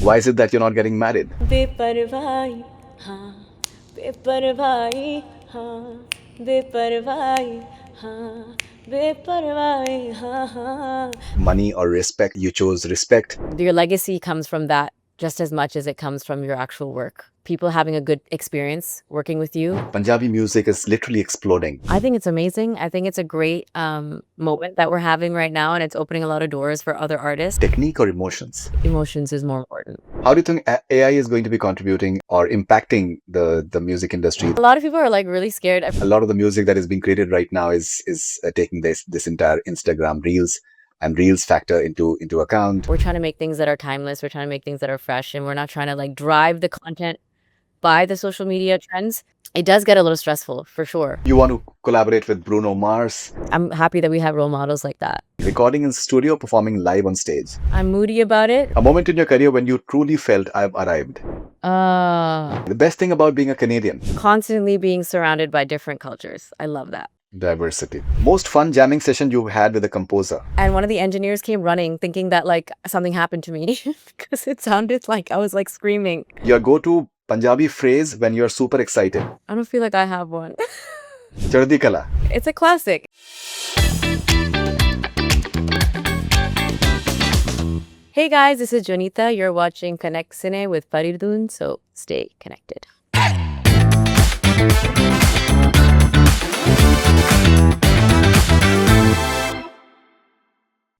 Why is it that you're not getting married? बेपरवाही हाँ बेपरवाही हाँ बेपरवाही हाँ बेपरवाही हाँ हाँ. Money or respect? You chose respect. Your legacy comes from that just as much as it comes from your actual work. People having a good experience working with you. Punjabi music is literally exploding. I think it's amazing. I think it's a great moment that we're having right now, and it's opening a lot of doors for other artists. Technique or emotions? Emotions is more important. How do you think AI is going to be contributing or impacting the music industry? A lot of people are like really scared. A lot of the music that is being created right now is taking this entire Instagram reels and reels factor into account. We're trying to make things that are timeless. We're trying to make things that are fresh, and we're not trying to like drive the content by the social media trends. It does get a little stressful for sure. You want to collaborate with Bruno Mars. I'm happy that we have role models like that. Recording in studio, performing live on stage. I'm moody about it. A moment in your career when you truly felt I've arrived. The best thing about being a Canadian? Constantly being surrounded by different cultures. I love that. Diversity. Most fun jamming session you've had with a composer? And one of the engineers came running thinking that like something happened to me because it sounded like I was like screaming. Your go-to Punjabi phrase when you're super excited? I don't feel like I have one. Chardi Kala. It's a classic. Hey guys, this is Jonita. You're watching Connect Cine with Faridoon, so stay connected.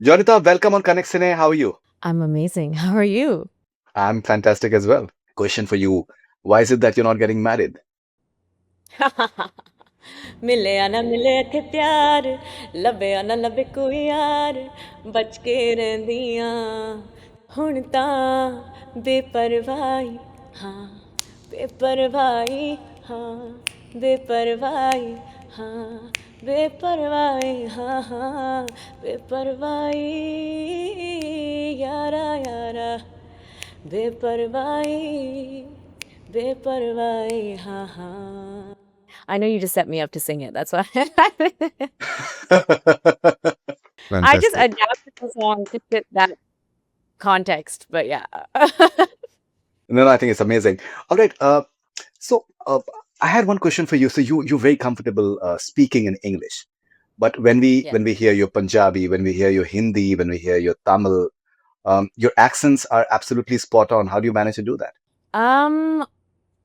Jonita, welcome on Connect Cine. How are you? I'm amazing. How are you? I'm fantastic as well. Question for you. Why is it that you're not getting married? मिले ना मिले थे प्यार लभे ना लभे कोई यार बच के रहंदियां हुण तां बेपरवाही हाँ बेपरवाही हाँ बेपरवाही हाँ बेपरवाही हाँ हाँ बेपरवाही यारा यारा बेपरवाही बेपरवाही हाँ हाँ. I know you just set me up to sing it. That's why I just Fantastic. adapted the song to fit that context. But yeah. No, I think it's amazing. All right. So I had one question for you. So you're very comfortable speaking in English, but when we Yeah. when we hear your Punjabi, when we hear your Hindi, when we hear your Tamil, your accents are absolutely spot on. How do you manage to do that?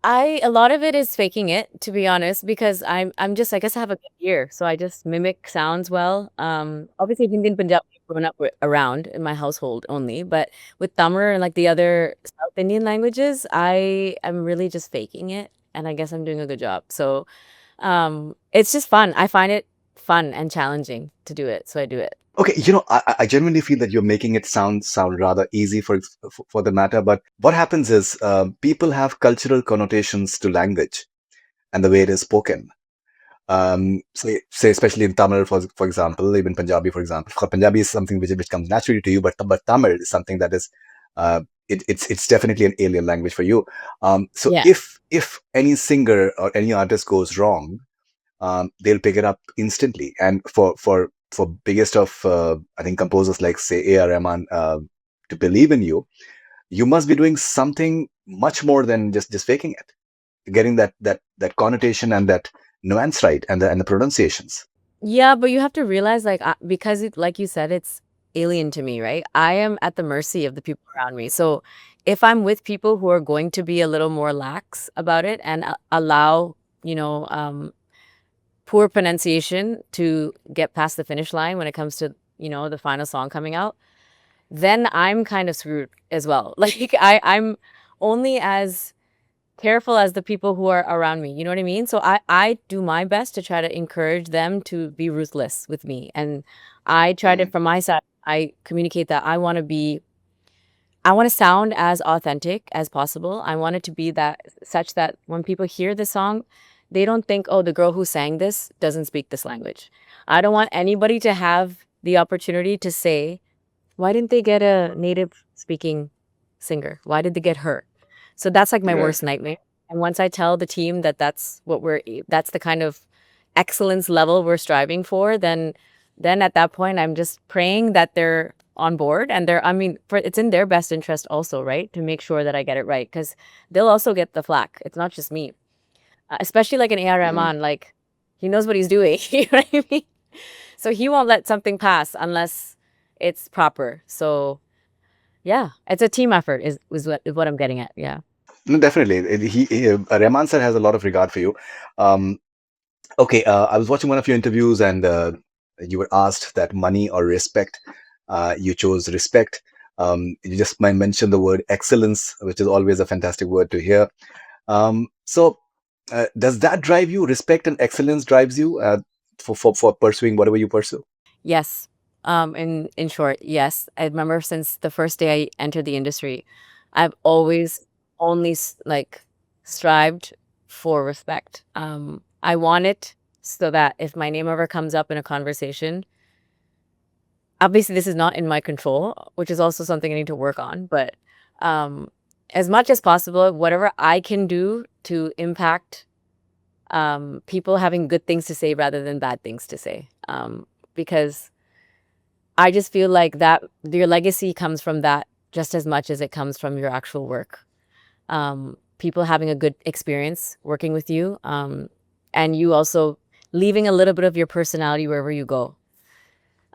A lot of it is faking it, to be honest, because I'm just I guess I have a good ear, so I just mimic sounds well. Obviously Hindi and Punjabi I've grown up around in my household only, but with Tamil and like the other South Indian languages, I am really just faking it, and I guess I'm doing a good job. So it's just fun. I find it fun and challenging to do it, so I do it. Okay, I genuinely feel that you're making it sound rather easy for the matter. But what happens is people have cultural connotations to language and the way it is spoken. Say especially in Tamil, for example, even Punjabi, for example. Punjabi is something which comes naturally to you, but Tamil is something that is it's definitely an alien language for you. So Yeah. if any singer or any artist goes wrong, they'll pick it up instantly. And for biggest of I think composers like say A.R. Rahman to believe in you, you must be doing something much more than just faking it, getting that connotation and that nuance right, and the pronunciations. Yeah, but you have to realize, like, because like you said, it's alien to me, right? I am at the mercy of the people around me. So if I'm with people who are going to be a little more lax about it and allow, you know, poor pronunciation to get past the finish line when it comes to, the final song coming out, then I'm kind of screwed as well. Like I'm only as careful as the people who are around me. You know what I mean? So I do my best to try to encourage them to be ruthless with me. And I try to, from my side, I communicate that I want to sound as authentic as possible. I want it to be that such that when people hear the song, they don't think, oh, the girl who sang this doesn't speak this language. I don't want anybody to have the opportunity to say, why didn't they get a native speaking singer? Why did they get her? So that's like my Right. worst nightmare. And once I tell the team that that's the kind of excellence level we're striving for, then at that point I'm just praying that they're on board, and I mean, it's in their best interest also, right, to make sure that I get it right, because they'll also get the flack. It's not just me. Especially like an A.R. Mm. Rahman, like he knows what he's doing. You know what I mean? So he won't let something pass unless it's proper. So yeah, it's a team effort is what I'm getting at. Yeah. No, definitely. Rahman sir has a lot of regard for you. Um, okay, I was watching one of your interviews, and you were asked that money or respect. You chose respect. You just might mention the word excellence, which is always a fantastic word to hear. Does that drive you? Respect and excellence drives you for pursuing whatever you pursue? Yes. In short, yes. I remember since the first day I entered the industry, I've always only like strived for respect. I want it so that if my name ever comes up in a conversation, obviously this is not in my control, which is also something I need to work on, but um as much as possible, whatever I can do to impact people having good things to say rather than bad things to say. Because I just feel like that your legacy comes from that just as much as it comes from your actual work. People having a good experience working with you, and you also leaving a little bit of your personality wherever you go.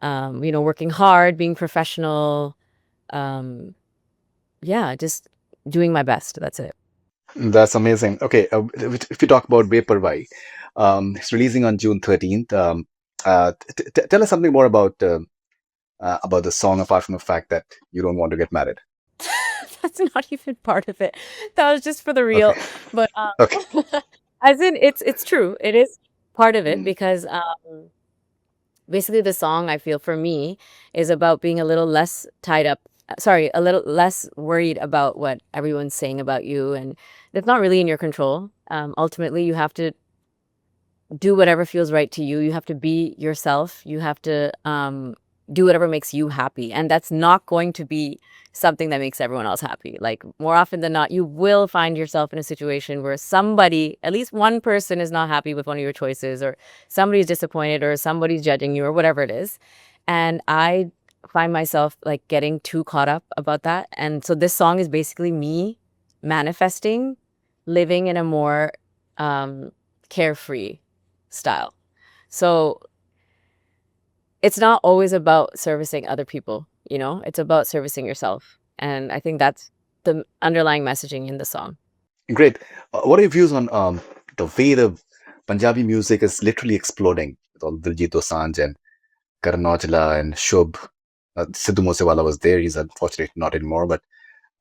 Working hard, being professional. Um, yeah, just doing my best. That's it. That's amazing. Okay, if you talk about Beparwai, it's releasing on June 13th. Tell us something more about the song, apart from the fact that you don't want to get married. That's not even part of it. That was just for the Okay, real. But okay. as in, it's true. It is part of it Mm. because basically the song I feel for me is about being a little less tied up. Sorry, a little less worried about what everyone's saying about you, and that's not really in your control. Ultimately, you have to do whatever feels right to you. You have to be yourself. You have to do whatever makes you happy. And that's not going to be something that makes everyone else happy. Like more often than not, you will find yourself in a situation where somebody, at least one person, is not happy with one of your choices, or somebody's disappointed, or somebody's judging you, or whatever it is. And I find myself like getting too caught up about that. And so this song is basically me manifesting living in a more um, carefree style. So it's not always about servicing other people, it's about servicing yourself. And I think that's the underlying messaging in the song. Great. What are your views on the way the Punjabi music is literally exploding with all Diljit Dosanjh and Karan Aujla and Shubh? Sidhu Moosewala was there. He's unfortunately not anymore, but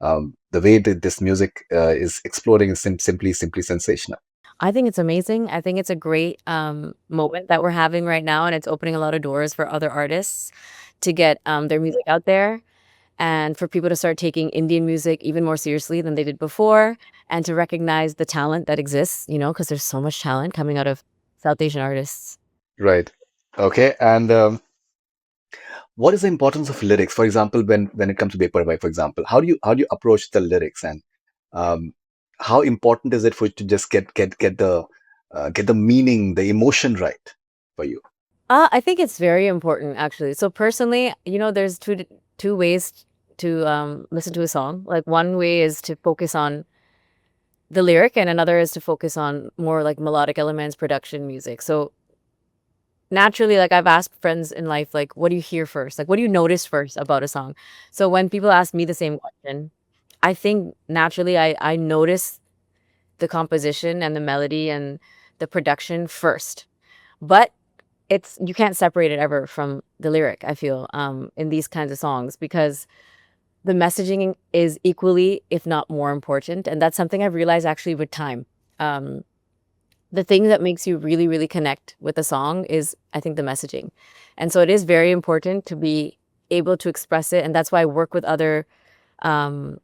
the way that this music is exploding is simply sensational. I think it's amazing. I think it's a great moment that we're having right now, and it's opening a lot of doors for other artists to get their music out there, and for people to start taking Indian music even more seriously than they did before, and to recognize the talent that exists, because there's so much talent coming out of South Asian artists. Right. Okay. And what is the importance of lyrics? For example, when it comes to Paperwhite, for example, how do you approach the lyrics, and um, how important is it for you to just get the meaning, the emotion right for you? I think it's very important actually. So personally, there's two ways to listen to a song. Like one way is to focus on the lyric, and another is to focus on more like melodic elements, production, music. So naturally, like I've asked friends in life, like, what do you hear first? Like, what do you notice first about a song? So when people ask me the same question, I think naturally I notice the composition and the melody and the production first. But it's you can't separate it ever from the lyric, I feel, in these kinds of songs, because the messaging is equally, if not more important. And that's something I've realized actually with time. Um, the thing that makes you really, really connect with a song is, I think, the messaging. And so it is very important to be able to express it. And that's why I work with other um,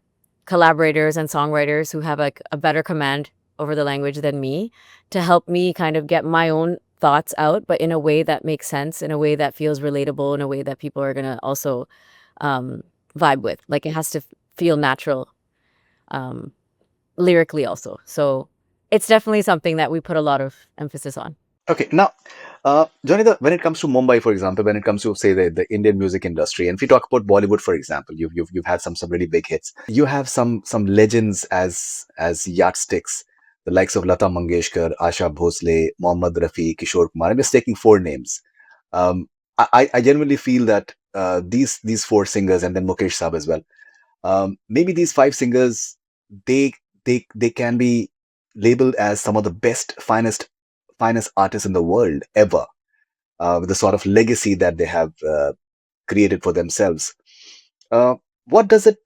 collaborators and songwriters who have like a better command over the language than me, to help me kind of get my own thoughts out, but in a way that makes sense, in a way that feels relatable, in a way that people are going to also um, vibe with. Like it has to feel natural um, lyrically also. So it's definitely something that we put a lot of emphasis on. Okay, now, Jonita, when it comes to Mumbai, for example, when it comes to say the Indian music industry, and if you talk about Bollywood, for example, you've had some really big hits. You have some legends as yardsticks, the likes of Lata Mangeshkar, Asha Bhosle, Mohammad Rafi, Kishore Kumar. I'm just taking four names. Um, I genuinely feel that these four singers and then Mukesh Saab as well. Maybe these five singers, they they can be labeled as some of the best, finest artists in the world ever, with the sort of legacy that they have created for themselves. Uh, what does it?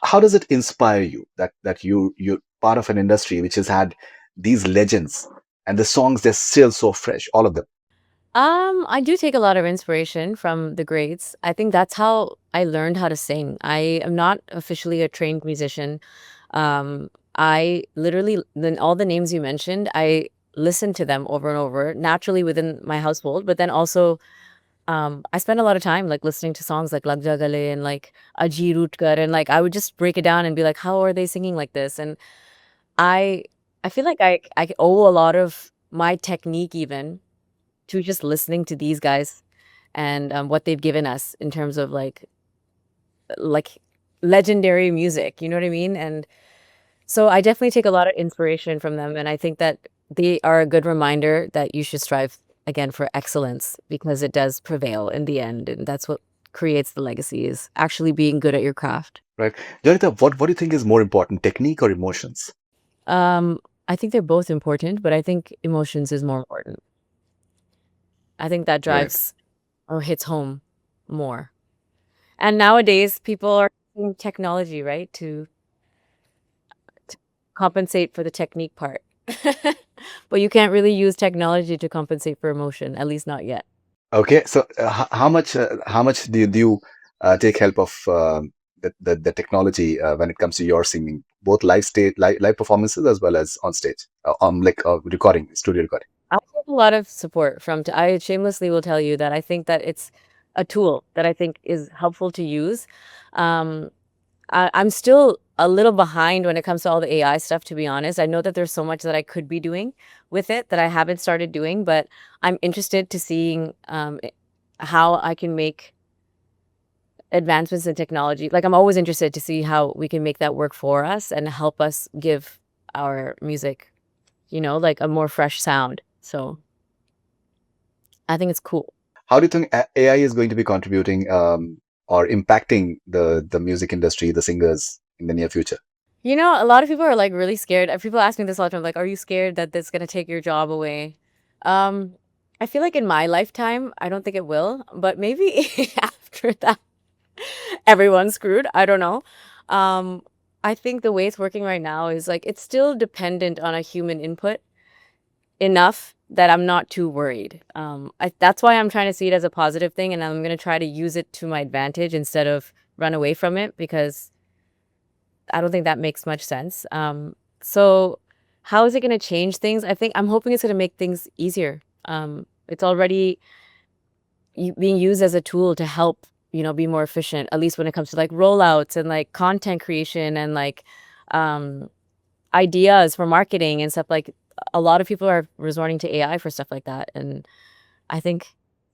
How does it inspire you that you're part of an industry which has had these legends and the songs they're still so fresh, all of them. I do take a lot of inspiration from the greats. I think that's how I learned how to sing. I am not officially a trained musician. I literally, then all the names you mentioned, I listened to them over and over, naturally within my household, but then also I spent a lot of time like listening to songs like Lag Ja Gale and like Aji Rutkar, and like I would just break it down and be like, how are they singing like this? And I I feel like I owe a lot of my technique even to just listening to these guys and what they've given us in terms of like legendary music. You know what I mean? And so I definitely take a lot of inspiration from them, and I think that they are a good reminder that you should strive again for excellence because it does prevail in the end, and that's what creates the legacy is actually being good at your craft. Right, Jonathan, what do you think is more important, technique or emotions? Um, I think they're both important, but I think emotions is more important. I think that Right. drives or hits home more. And nowadays, people are using technology, right, to compensate for the technique part. But you can't really use technology to compensate for emotion, at least not yet. Okay, so how much do you take help of the technology when it comes to your singing, both live performances as well as on stage, on like recording, studio recording? I take a lot of support from t I shamelessly will tell you that I think that it's a tool that I think is helpful to use. Um, I'm still a little behind when it comes to all the AI stuff, to be honest. I know that there's so much that I could be doing with it that I haven't started doing, but I'm interested to seeing how I can make advancements in technology. Like I'm always interested to see how we can make that work for us and help us give our music, like a more fresh sound. So I think it's cool. How do you think AI is going to be contributing or impacting the music industry, the singers in the near future? A lot of people are like really scared. People ask me this all the time, like, are you scared that this gonna take your job away? Um, I feel like in my lifetime, I don't think it will, but maybe after that, everyone's screwed. I don't know. Um, I think the way it's working right now is like it's still dependent on a human input enough that I'm not too worried. That's why I'm trying to see it as a positive thing, and I'm gonna try to use it to my advantage instead of run away from it because I don't think that makes much sense. So how is it going to change things? I'm hoping it's going to make things easier. It's already being used as a tool to help, be more efficient, at least when it comes to like rollouts and like content creation and like um, ideas for marketing and stuff. Like a lot of people are resorting to AI for stuff like that. And I think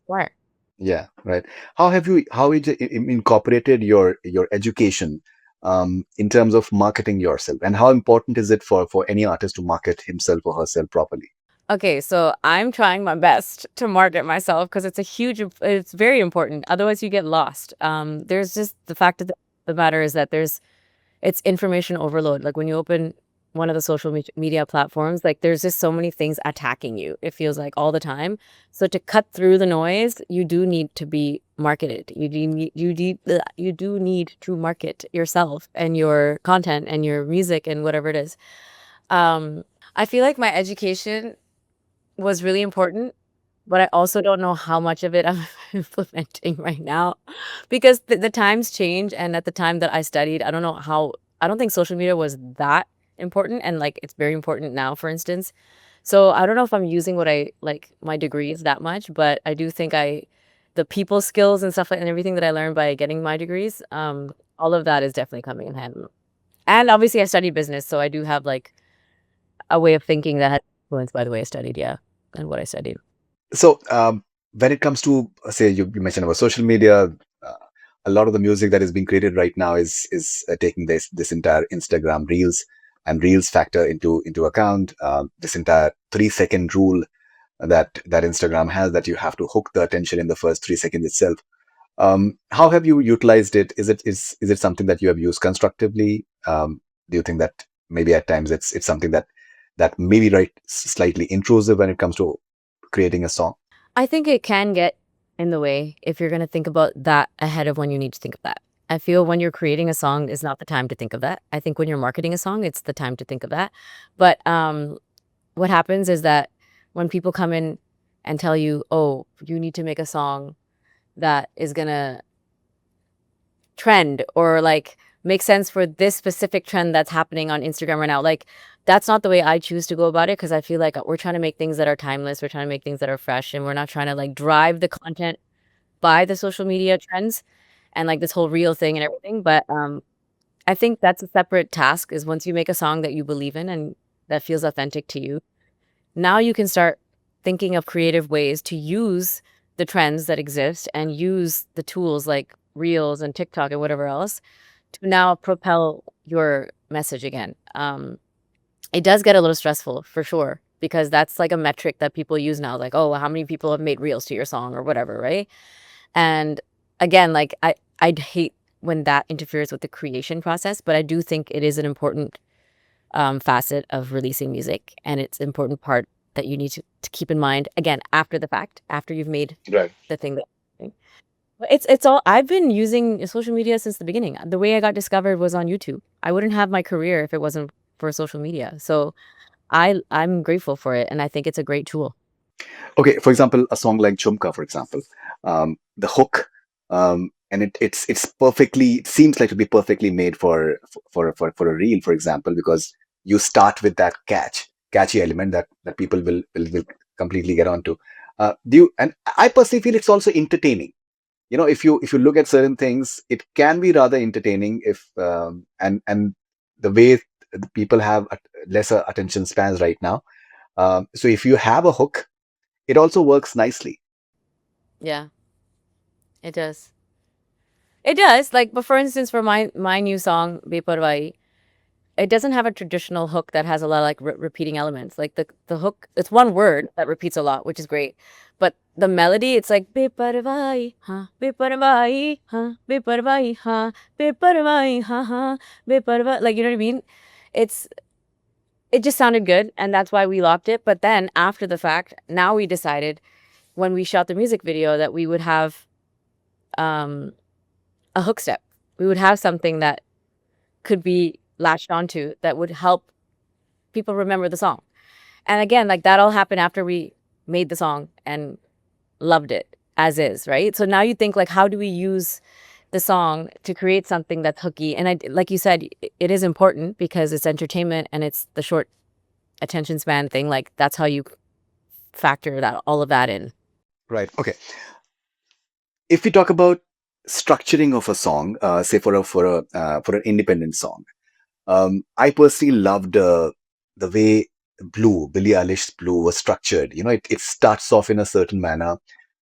smart. Yeah, right. How you incorporated your education in terms of marketing yourself, and how important is it for any artist to market himself or herself properly? Okay, so I'm trying my best to market myself because it's very important. Otherwise, you get lost. There's just the fact of the matter is that it's information overload. Like when you open one of the social media platforms, like there's just so many things attacking you. It feels like all the time. So to cut through the noise, you do need to be marketed. You do need to market yourself and your content and your music and whatever it is. Um, I feel like my education was really important, but I also don't know how much of it I'm implementing right now because the times change. And at the time that I studied, I don't think social media was that important. And like it's very important now, for instance. So I don't know if I'm using what I like my degrees that much, but I do think the people skills and stuff like and everything that I learned by getting my degrees, all of that is definitely coming in handy. And obviously, I studied business, so I do have like a way of thinking that had influenced by the way I studied. Yeah. and what I studied. So, when it comes to, say, you mentioned about social media, a lot of the music that is being created right now is taking this entire Instagram Reels and Reels factor into account. This entire 3 second rule that Instagram has, that you have to hook the attention in the first 3 seconds itself. How have you utilized it? Is it something that you have used constructively? Do you think that maybe at times it's something that maybe right slightly intrusive when it comes to creating a song? I think it can get in the way if you're going to think about that ahead of when you need to think of that. I feel when you're creating a song is not the time to think of that. I think when you're marketing a song, it's the time to think of that. But what happens is that when people come in and tell you, "Oh, you need to make a song that is going to trend or like make sense for this specific trend that's happening on Instagram right now." Like that's not the way I choose to go about it because I feel like we're trying to make things that are timeless, we're trying to make things that are fresh, and we're not trying to like drive the content by the social media trends and like this whole real thing and everything. But I think that's a separate task is once you make a song that you believe in and that feels authentic to you, now you can start thinking of creative ways to use the trends that exist and use the tools like Reels and TikTok and whatever else to now propel your message again. It does get a little stressful for sure because that's like a metric that people use now, like, oh, how many people have made reels to your song or whatever, right? And again, like I'd hate when that interferes with the creation process, but I do think it is an important facet of releasing music, and it's an important part that you need to keep in mind again after the fact, after you've made Right. the thing that. But it's all I've been using social media since the beginning. The way I got discovered was on YouTube. I wouldn't have my career if it wasn't for social media. So I'm grateful for it, and I think it's a great tool. Okay, for example, a song like Chumka, for example, the hook, and it's perfectly, it seems like to be perfectly made for a reel, for example, because you start with that catchy element that people will completely get onto. Do you? And I personally feel it's also entertaining. If you look at certain things, it can be rather entertaining if and the way the people have lesser attention spans right now. So if you have a hook, it also works nicely. Yeah, it does. It does. Like, but for instance, for my new song Beparwai, it doesn't have a traditional hook that has a lot of like repeating elements. Like the hook, it's one word that repeats a lot, which is great. But the melody, it's like Beparwai, huh, Beparwai, huh, Beparwai, huh, Beparwai, huh, Beparwai. Like you know what I mean? It's it just sounded good, and that's why we locked it. But then after the fact, now we decided when we shot the music video that we would have um a hook step. We would have something that could be latched onto that would help people remember the song. And again, like that all happened after we made the song and loved it as is, right? So now you think like how do we use the song to create something that's hooky? And I like you said it is important because it's entertainment and it's the short attention span thing. Like that's how you factor that all of that in. Right. Okay. If we talk about structuring of a song, say for an independent song, I personally loved the way Billie Eilish's Blue was structured. It starts off in a certain manner,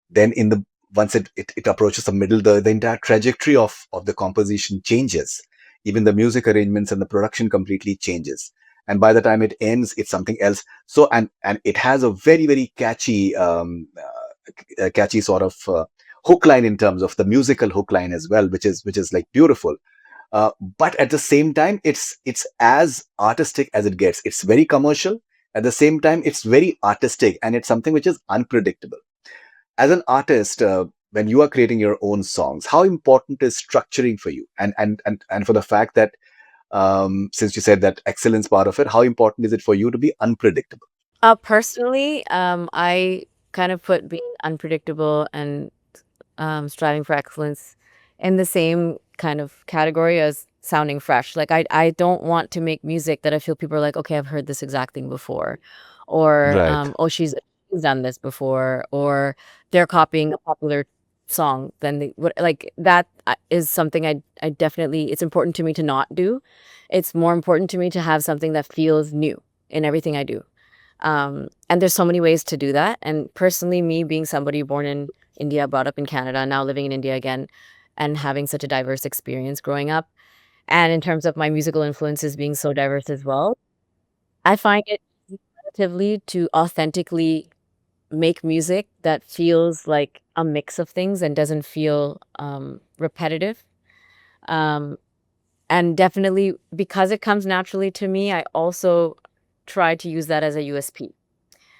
then in the once it approaches the middle, the entire trajectory of the composition changes. Even the music arrangements and the production completely changes. And by the time it ends, it's something else. So and it has a very very catchy sort of hook line in terms of the musical hook line as well, which is like beautiful. But at the same time, it's as artistic as it gets. It's very commercial. At the same time, it's very artistic, and it's something which is unpredictable. As an artist, when you are creating your own songs, how important is structuring for you? And for the fact that since you said that excellence part of it, how important is it for you to be unpredictable? Personally, I kind of put being unpredictable and striving for excellence in the same kind of category as sounding fresh. Like I don't want to make music that I feel people are like, okay, I've heard this exact thing before, or Right. oh, she's done this before, or they're copying a popular song. Then they, what like that is something I definitely it's important to me to not do. It's more important to me to have something that feels new in everything I do. And there's so many ways to do that. And personally, me being somebody born in India, brought up in Canada, now living in India again, and having such a diverse experience growing up, and in terms of my musical influences being so diverse as well, I find it relatively to authentically make music that feels like a mix of things and doesn't feel repetitive. Um, and definitely because it comes naturally to me, I also try to use that as a USP.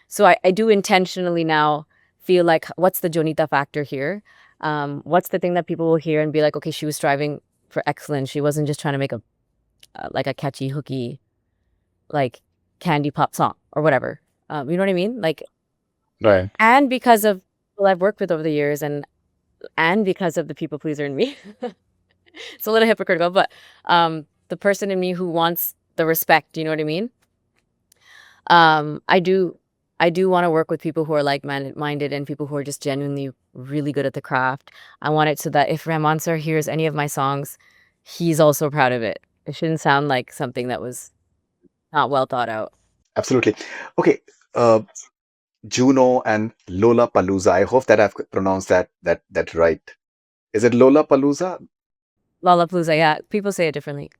So I do intentionally now feel like what's the Jonita factor here? What's the thing that people will hear and be like, okay, she was striving for excellence. She wasn't just trying to make a like a catchy, hooky, like candy pop song or whatever. You know what I mean? Like, Right. and because of people I've worked with over the years, and because of the people pleaser in me, it's a little hypocritical, but the person in me who wants the respect. You know what I mean? I do. I do want to work with people who are like-minded and people who are just genuinely really good at the craft. I want it so that if Rahman sir hears any of my songs, he's also proud of it. It shouldn't sound like something that was not well thought out. Absolutely. Okay. Uh, Juno and Lola Palooza. I hope that I've pronounced that right. Is it Lola Palooza? Lollapalooza, yeah, people say it differently.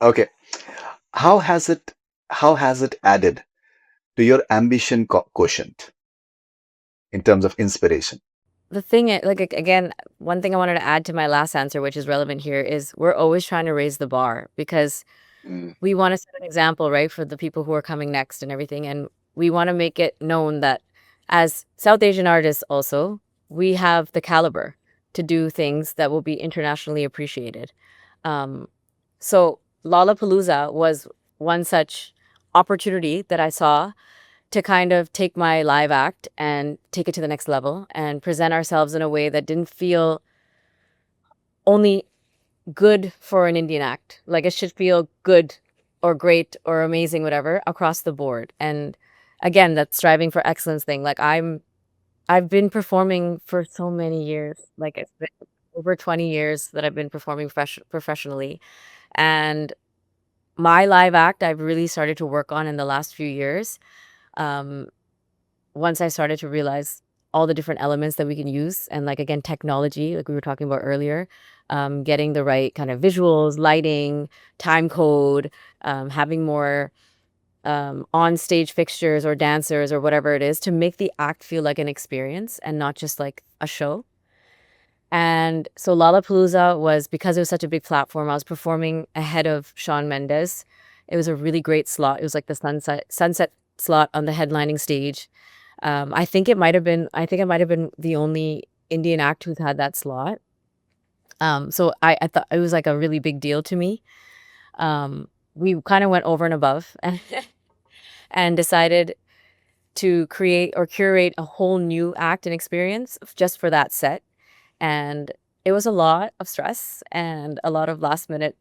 Okay. How has it how has it added to your ambition quotient in terms of inspiration? The thing I like, again, one thing I wanted to add to my last answer, which is relevant here, is we're always trying to raise the bar because Mm, we wanna set an example, right, for the people who are coming next and everything, and we wanna make it known that as South Asian artists also, we have the caliber to do things that will be internationally appreciated. Um, so Lollapalooza was one such opportunity that I saw to kind of take my live act and take it to the next level and present ourselves in a way that didn't feel only good for an Indian act. Like it should feel good or great or amazing, whatever, across the board. And again, that striving for excellence thing. I've been performing for so many years. Like it's been over 20 years that I've been performing professionally. And my live act I've really started to work on in the last few years. Um, once I started to realize all the different elements that we can use and like again technology like we were talking about earlier, getting the right kind of visuals, lighting, time code, having more on stage fixtures or dancers or whatever it is to make the act feel like an experience and not just like a show. And so Lollapalooza was because it was such a big platform. I was performing ahead of Shawn Mendes. It was a really great slot. It was like the sunset slot on the headlining stage. I think it might have been the only Indian act who's had that slot. So I thought it was like a really big deal to me. We kind of went over and above and decided to create or curate a whole new act and experience just for that set. And it was a lot of stress and a lot of last minute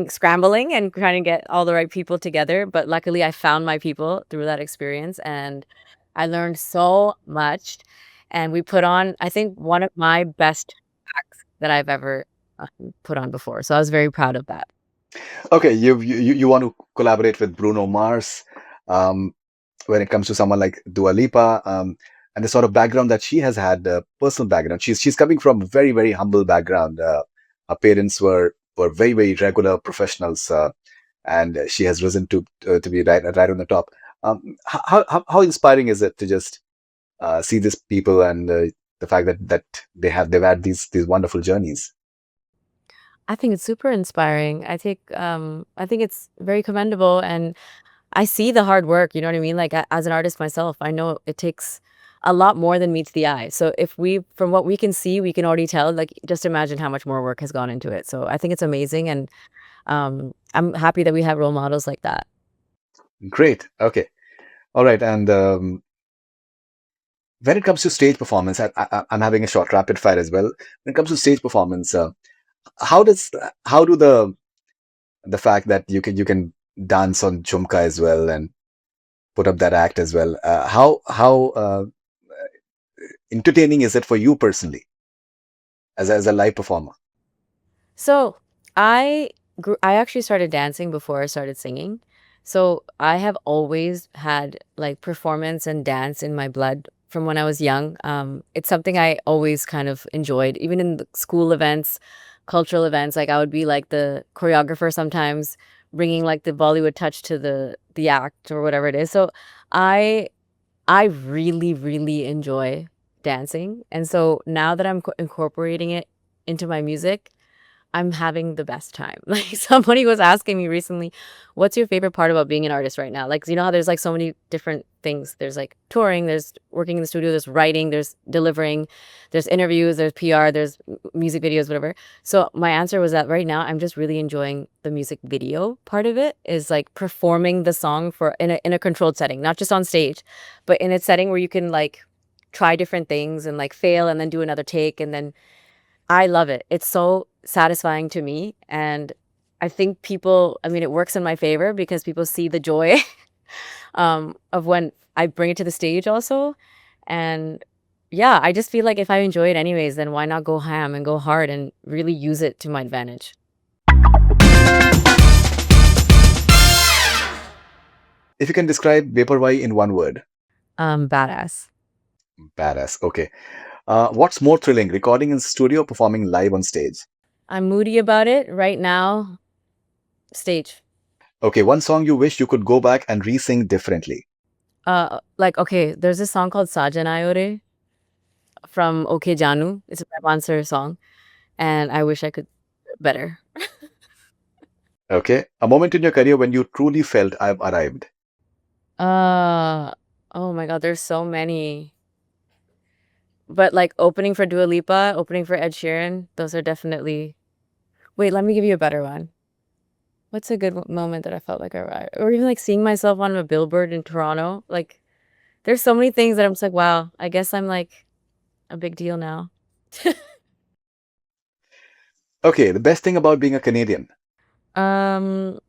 scrambling and trying to get all the right people together. But luckily, I found my people through that experience and I learned so much. And we put on, I think, one of my best acts that I've ever put on before. So I was very proud of that. Okay, you want to collaborate with Bruno Mars when it comes to someone like Dua Lipa, and the sort of background that she has had, personal background. She's coming from a very very humble background. Her parents were very very regular professionals, and she has risen to be right on the top. How inspiring is it to just see these people and the fact that they've had these wonderful journeys? I think it's super inspiring. I think it's very commendable and I see the hard work, you know what I mean? Like as an artist myself, I know it takes a lot more than meets the eye. So if we from what we can see, we can already tell, like just imagine how much more work has gone into it. So I think it's amazing and I'm happy that we have role models like that. Great. Okay. All right. And when it comes to stage performance, I'm having a short rapid fire as well. When it comes to stage performance, how does how do the fact that you can dance on Jhumka as well and put up that act as well, how entertaining is it for you personally as a live performer? So I I actually started dancing before I started singing. So I have always had like performance and dance in my blood from when I was young. It's something I always kind of enjoyed, even in the school events, cultural events. Like I would be like the choreographer sometimes, bringing like the Bollywood touch to the act or whatever it is. So I I really, really enjoy dancing. And so now that I'm incorporating it into my music, I'm having the best time. Like somebody was asking me recently, "What's your favorite part about being an artist right now?" Like, you know how there's like so many different things. There's like touring, there's working in the studio, there's writing, there's delivering, there's interviews, there's PR, there's music videos, whatever. So my answer was that right now I'm just really enjoying the music video part of it is like performing the song for in a controlled setting, not just on stage, but in a setting where you can like try different things and like fail and then do another take and then I love it. It's so satisfying to me, and I think people I mean, it works in my favor because people see the joy, of when I bring it to the stage also, and yeah, I just feel like if I enjoy it anyways, then why not go ham and go hard and really use it to my advantage? If you can describe Beparwai in one word. Badass. Badass. Okay. What's more thrilling, recording in studio or performing live on stage? I'm moody about it right now. Stage. Okay, one song you wish you could go back and re-sing differently. Like, okay, there's this song called Sajanayore from OK Janu. It's a Rahman Sir song, and I wish I could better. Okay. A moment in your career when you truly felt I've arrived. Uh, oh my God, there's so many. But like opening for Dua Lipa, opening for Ed Sheeran, those are definitely. Wait, let me give you a better one. What's a good moment that I felt like I arrived? Or even like seeing myself on a billboard in Toronto. Like, there's so many things that I'm just like, wow, I guess I'm like a big deal now. Okay, the best thing about being a Canadian. Um,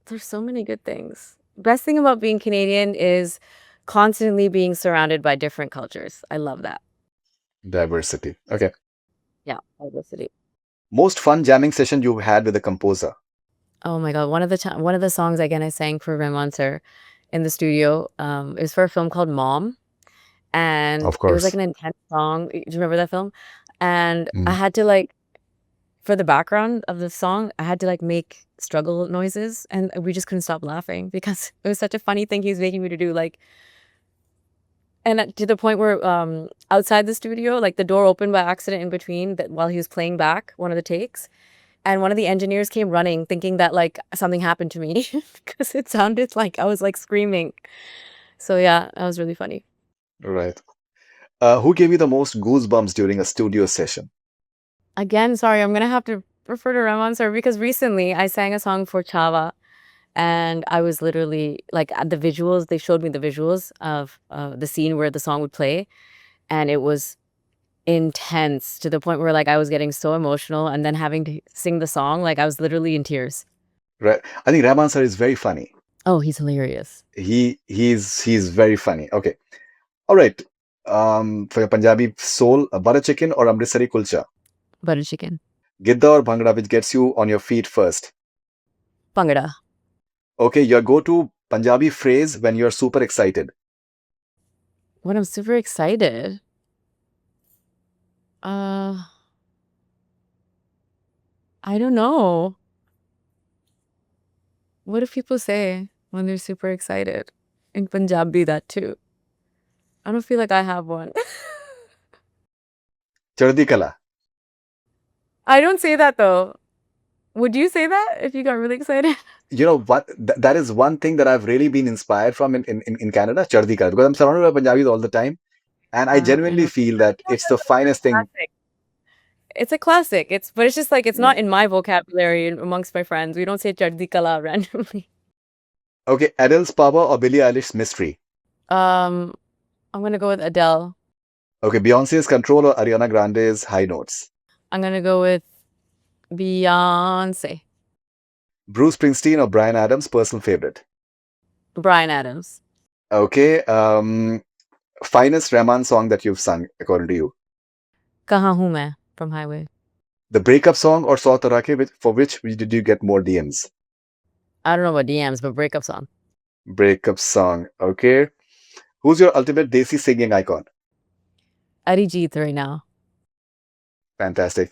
there's so many good things. Best thing about being Canadian is constantly being surrounded by different cultures. I love that. Diversity. Okay. Yeah, diversity. Most fun jamming session you've had with a composer. Oh my God. One of the songs again I sang for Raymond Sir in the studio is for a film called Mom. And Of it was like course. an intense song. Do you remember that film? And I Mm. had to like for the background of the song, I had to like make struggle noises and we just couldn't stop laughing because it was such a funny thing he was making me to do. Like and to the point where outside the studio, like the door opened by accident in between that while he was playing back one of the takes. And one of the engineers came running thinking that like something happened to me because it sounded like I was like screaming. So yeah, that was really funny. Right. Who gave you the most goosebumps during a studio session? Again, sorry, I'm gonna have to refer to Rahman sir because recently I sang a song for Chava and I was literally like at the visuals, they showed me the visuals of the scene where the song would play and it was intense to the point where like I was getting so emotional and then having to sing the song, like I was literally in tears. Right. I think Rahman sir is very funny. Oh, he's hilarious. He's very funny. Okay. All right. For your Punjabi soul, butter chicken or Amritsari kulcha? Butter chicken. Gidda or bhangra, which gets you on your feet first? Bangada. Okay, your go-to Punjabi phrase when you're super excited. When I'm super excited. Uh, I don't know. What do people say when they're super excited? In Punjabi, that too. I don't feel like I have one. Chardi kala. I don't say that though. Would you say that if you got really excited? You know what? That is one thing that I've really been inspired from in Canada, chardi kala, because I'm surrounded by Punjabis all the time, and I I genuinely know. feel that it's the finest thing. Classic. It's a classic. But it's just like it's Yeah. not in my vocabulary amongst my friends. We don't say chardi kala randomly. Okay, Adele's Power or Billie Eilish's Mystery? Um, I'm gonna go with Adele. Okay, Beyonce's Control or Ariana Grande's High Notes? I'm gonna go with Beyonce. Bruce Springsteen or Brian Adams' personal favorite? Bryan Adams. Okay, finest Rahman song that you've sung, according to you? Kahan hu main from Highway. The breakup song or Saw Tarake, for which did you get more DMs? I don't know about DMs, but breakup song. Breakup song. Okay. Who's your ultimate Desi singing icon? Arijit right now. Fantastic.